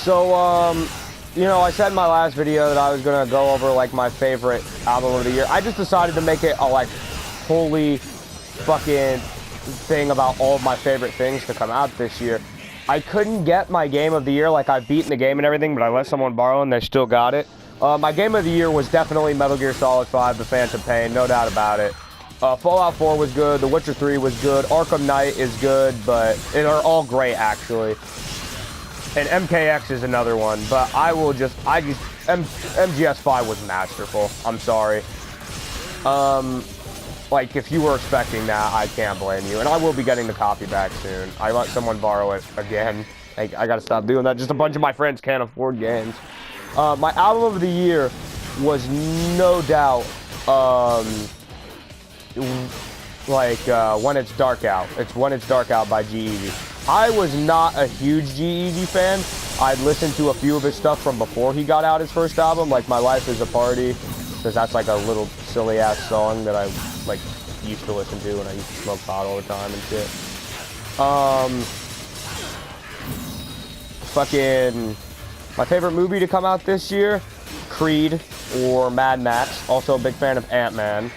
So, you know, I said in my last video that I was gonna go over like my favorite album of the year. I just decided to make it a like wholly fucking thing about all of my favorite things to come out this year. I couldn't get my game of the year, like I've beaten the game and everything, but I let someone borrow and they still got it. My game of the year was definitely Metal Gear Solid 5, The Phantom Pain, no doubt about it. Fallout 4 was good, The Witcher 3 was good, Arkham Knight is good, but they're all great actually. And MKX is another one, but MGS5 was masterful. I'm sorry. Like, if you were expecting that, I can't blame you. And I will be getting the copy back soon. I let someone borrow it again. I gotta stop doing that. Just a bunch of my friends can't afford games. My album of the year was no doubt, When It's Dark Out. It's When It's Dark Out by G-Eazy. I was not a huge G-Eazy fan. I'd listened to a few of his stuff from before he got out his first album, like My Life Is a Party, because that's like a little silly-ass song that I like used to listen to when I used to smoke pot all the time and shit. Fucking my favorite movie to come out this year, Creed or Mad Max. Also a big fan of Ant-Man.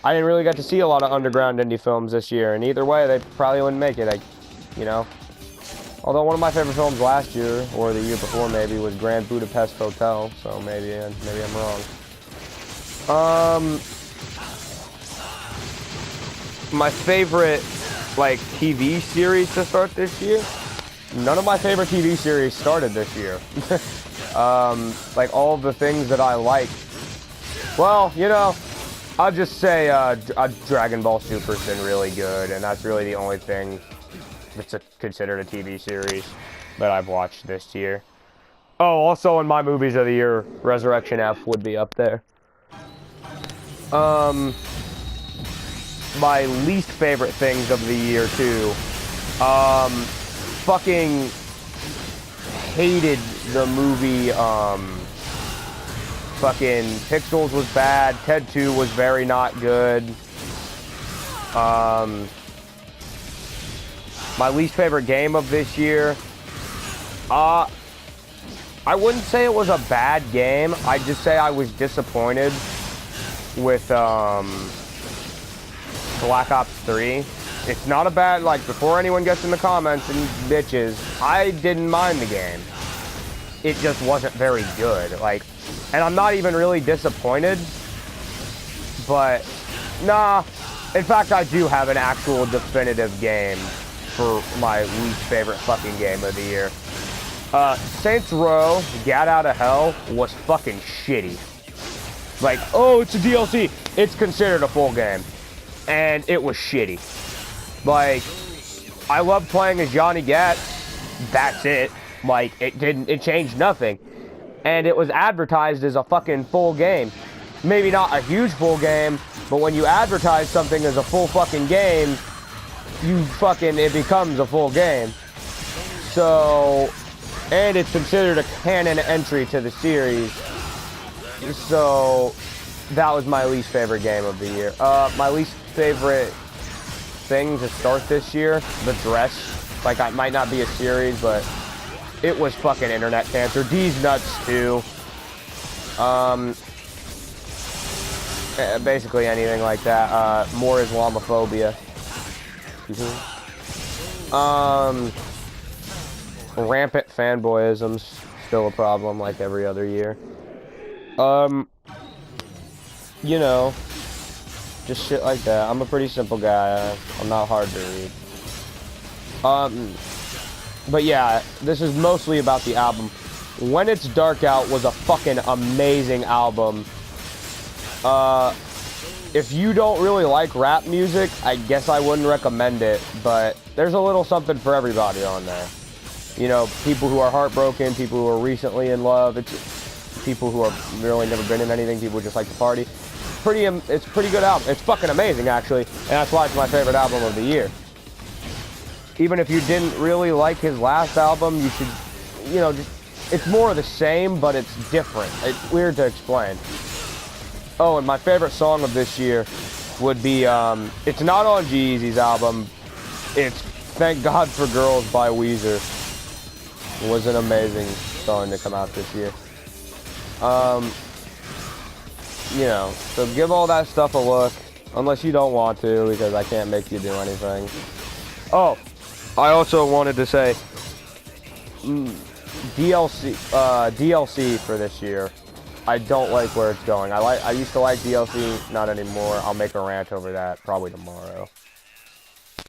I didn't really get to see a lot of underground indie films this year, and either way, they probably wouldn't make it. You know, although one of my favorite films last year, or the year before maybe, was Grand Budapest Hotel, so maybe I'm wrong. My favorite, like, TV series to start this year? None of my favorite TV series started this year. Like, all of the things that I like. Well, you know, I'll just say Dragon Ball Super's been really good, and that's really the only thing that's considered a TV series that I've watched this year. Oh, also in my movies of the year, Resurrection F would be up there. My least favorite things of the year too. Fucking hated the movie. Fucking Pixels was bad. Ted 2 was very not good. My least favorite game of this year, I wouldn't say it was a bad game. I'd just say I was disappointed with Black Ops 3. It's not a bad, like, before anyone gets in the comments and bitches, I didn't mind the game. It just wasn't very good. Like, and I'm not even really disappointed, but nah. In fact, I do have an actual definitive game for my least favorite fucking game of the year. Saints Row, Get Out of Hell was fucking shitty. Like, oh, it's a DLC. It's considered a full game. And it was shitty. Like, I love playing as Johnny Gat. That's it. Like, it changed nothing. And it was advertised as a fucking full game. Maybe not a huge full game, but when you advertise something as a full fucking game, it becomes a full game. So, and it's considered a canon entry to the series. So, that was my least favorite game of the year. My least favorite thing to start this year, The Dress. Like, it might not be a series, but it was fucking internet cancer. D's Nuts too. Basically anything like that. More Islamophobia. Rampant fanboyism's still a problem like every other year. You know, just shit like that. I'm a pretty simple guy. I'm not hard to read. But yeah, this is mostly about the album. When It's Dark Out was a fucking amazing album. If you don't really like rap music, I guess I wouldn't recommend it, but there's a little something for everybody on there. You know, people who are heartbroken, people who are recently in love, it's people who have really never been in anything, people who just like to party. It's a pretty good album. It's fucking amazing, actually, and that's why it's my favorite album of the year. Even if you didn't really like his last album, you should, you know, just, it's more of the same, but it's different. It's weird to explain. Oh, and my favorite song of this year would be, it's not on G-Eazy's album, it's Thank God for Girls by Weezer. was an amazing phone to come out this year. You know, so give all that stuff a look, unless you don't want to, because I can't make you do anything. Oh, I also wanted to say, DLC for this year. I don't like where it's going. I used to like DLC, not anymore. I'll make a rant over that probably tomorrow.